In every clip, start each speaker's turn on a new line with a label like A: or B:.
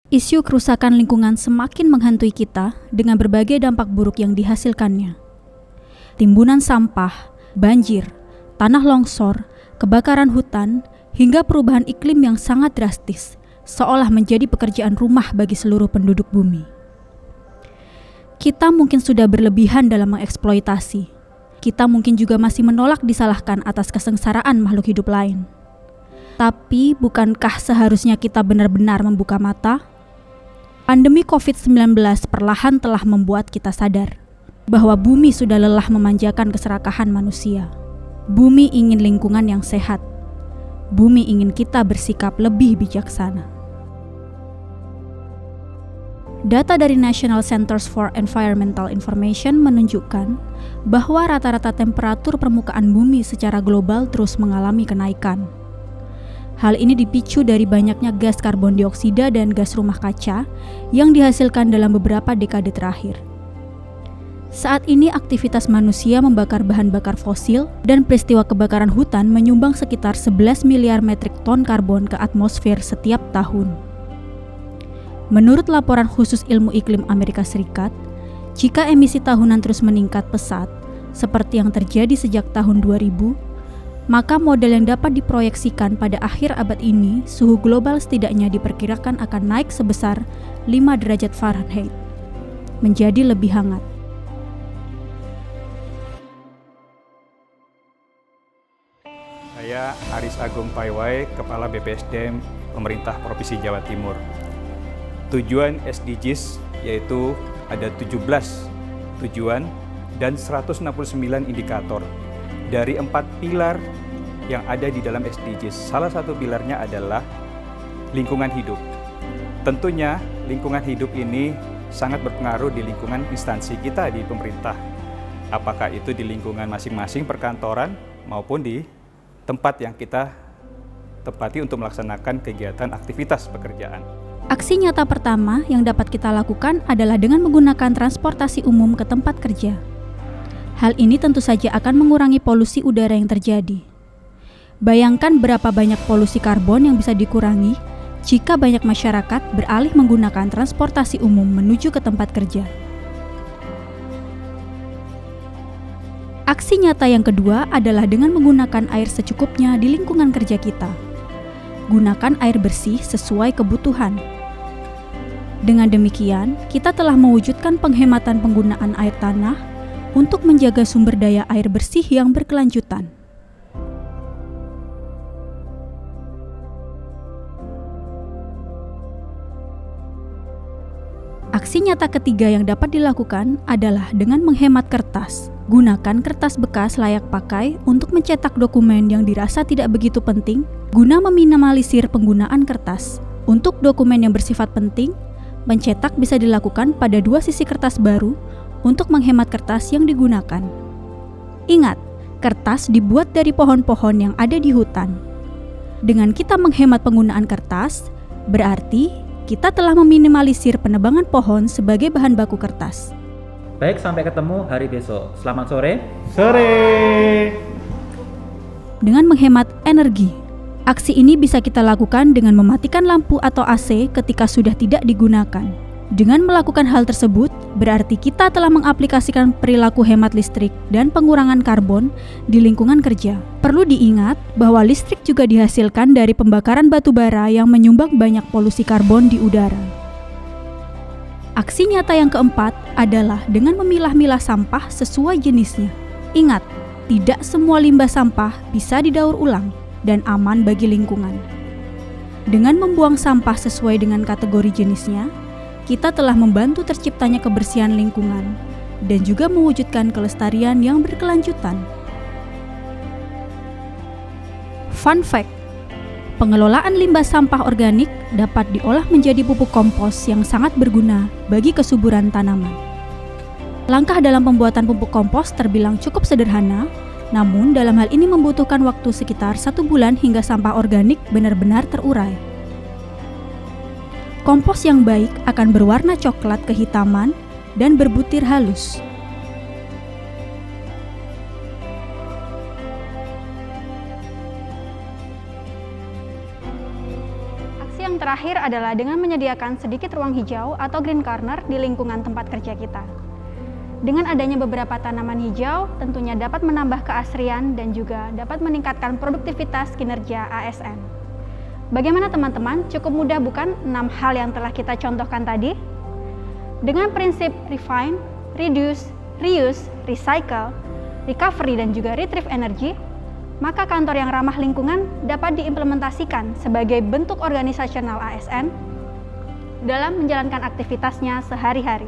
A: Isu kerusakan lingkungan semakin menghantui kita dengan berbagai dampak buruk yang dihasilkannya. Timbunan sampah, banjir, tanah longsor, kebakaran hutan, hingga perubahan iklim yang sangat drastis, seolah menjadi pekerjaan rumah bagi seluruh penduduk bumi. Kita mungkin sudah berlebihan dalam mengeksploitasi. Kita mungkin juga masih menolak disalahkan atas kesengsaraan makhluk hidup lain. Tapi bukankah seharusnya kita benar-benar membuka mata? Pandemi COVID-19 perlahan telah membuat kita sadar bahwa bumi sudah lelah memanjakan keserakahan manusia. Bumi ingin lingkungan yang sehat. Bumi ingin kita bersikap lebih bijaksana. Data dari National Centers for Environmental Information menunjukkan bahwa rata-rata temperatur permukaan bumi secara global terus mengalami kenaikan. Hal ini dipicu dari banyaknya gas karbon dioksida dan gas rumah kaca yang dihasilkan dalam beberapa dekade terakhir. Saat ini aktivitas manusia membakar bahan bakar fosil dan peristiwa kebakaran hutan menyumbang sekitar 11 miliar metrik ton karbon ke atmosfer setiap tahun. Menurut laporan khusus ilmu iklim Amerika Serikat, jika emisi tahunan terus meningkat pesat, seperti yang terjadi sejak tahun 2000, maka model yang dapat diproyeksikan pada akhir abad ini, suhu global setidaknya diperkirakan akan naik sebesar 5 derajat Fahrenheit, menjadi lebih hangat.
B: Saya Aris Agung Paiwai, Kepala BPSDM Pemerintah Provinsi Jawa Timur. Tujuan SDGs yaitu ada 17 tujuan dan 169 indikator dari 4 pilar yang ada di dalam SDGs. Salah satu pilarnya adalah lingkungan hidup. Tentunya lingkungan hidup ini sangat berpengaruh di lingkungan instansi kita di pemerintah. Apakah itu di lingkungan masing-masing perkantoran maupun di tempat yang kita tempati untuk melaksanakan kegiatan aktivitas pekerjaan.
A: Aksi nyata pertama yang dapat kita lakukan adalah dengan menggunakan transportasi umum ke tempat kerja. Hal ini tentu saja akan mengurangi polusi udara yang terjadi. Bayangkan berapa banyak polusi karbon yang bisa dikurangi jika banyak masyarakat beralih menggunakan transportasi umum menuju ke tempat kerja. Aksi nyata yang kedua adalah dengan menggunakan air secukupnya di lingkungan kerja kita. Gunakan air bersih sesuai kebutuhan. Dengan demikian, kita telah mewujudkan penghematan penggunaan air tanah untuk menjaga sumber daya air bersih yang berkelanjutan. Aksi nyata ketiga yang dapat dilakukan adalah dengan menghemat kertas. Gunakan kertas bekas layak pakai untuk mencetak dokumen yang dirasa tidak begitu penting, guna meminimalisir penggunaan kertas. Untuk dokumen yang bersifat penting, mencetak bisa dilakukan pada 2 sisi kertas baru untuk menghemat kertas yang digunakan. Ingat, kertas dibuat dari pohon-pohon yang ada di hutan. Dengan kita menghemat penggunaan kertas, berarti kita telah meminimalisir penebangan pohon sebagai bahan baku kertas.
C: Baik, sampai ketemu hari besok. Selamat sore.
B: Sore!
A: Dengan menghemat energi, aksi ini bisa kita lakukan dengan mematikan lampu atau AC ketika sudah tidak digunakan. Dengan melakukan hal tersebut, berarti kita telah mengaplikasikan perilaku hemat listrik dan pengurangan karbon di lingkungan kerja. Perlu diingat bahwa listrik juga dihasilkan dari pembakaran batu bara yang menyumbang banyak polusi karbon di udara. Aksi nyata yang keempat adalah dengan memilah-milah sampah sesuai jenisnya. Ingat, tidak semua limbah sampah bisa didaur ulang dan aman bagi lingkungan. Dengan membuang sampah sesuai dengan kategori jenisnya, kita telah membantu terciptanya kebersihan lingkungan dan juga mewujudkan kelestarian yang berkelanjutan. Fun fact, pengelolaan limbah sampah organik dapat diolah menjadi pupuk kompos yang sangat berguna bagi kesuburan tanaman. Langkah dalam pembuatan pupuk kompos terbilang cukup sederhana, namun dalam hal ini membutuhkan waktu sekitar 1 bulan hingga sampah organik benar-benar terurai. Kompos yang baik akan berwarna coklat kehitaman dan berbutir halus.
D: Aksi
A: yang terakhir adalah dengan menyediakan sedikit ruang hijau atau green corner di lingkungan tempat kerja kita. Dengan adanya beberapa tanaman hijau, tentunya dapat menambah keasrian dan juga dapat meningkatkan produktivitas kinerja ASN. Bagaimana teman-teman? Cukup mudah bukan 6 hal yang telah kita contohkan tadi? Dengan prinsip refine, reduce, reuse, recycle, recovery, dan juga retrieve energy, maka kantor yang ramah lingkungan dapat diimplementasikan sebagai bentuk organisasional ASN dalam menjalankan aktivitasnya sehari-hari.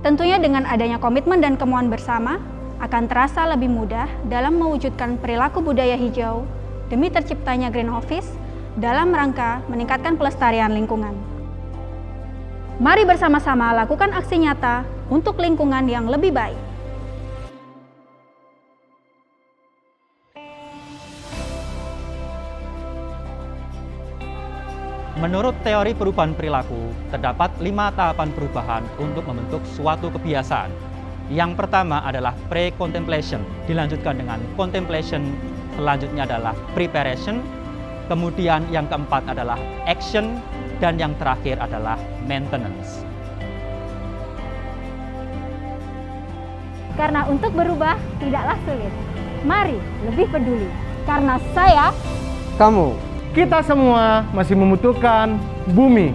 A: Tentunya dengan adanya komitmen dan kemauan bersama, akan terasa lebih mudah dalam mewujudkan perilaku budaya hijau demi terciptanya green office dalam rangka meningkatkan pelestarian lingkungan. Mari bersama-sama lakukan aksi nyata untuk lingkungan yang lebih baik.
C: Menurut teori perubahan perilaku, terdapat 5 tahapan perubahan untuk membentuk suatu kebiasaan. Yang pertama adalah pre-contemplation, dilanjutkan dengan contemplation, selanjutnya adalah preparation, kemudian yang keempat adalah action, dan yang terakhir adalah maintenance.
A: Karena untuk berubah tidaklah sulit. Mari lebih peduli. Karena saya,
D: kamu, kita semua masih membutuhkan bumi.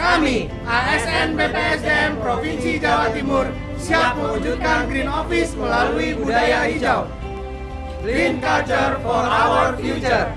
E: Kami, ASN BPSDM Provinsi Jawa Timur, siap mewujudkan Green Office melalui budaya hijau. Green Culture for our future.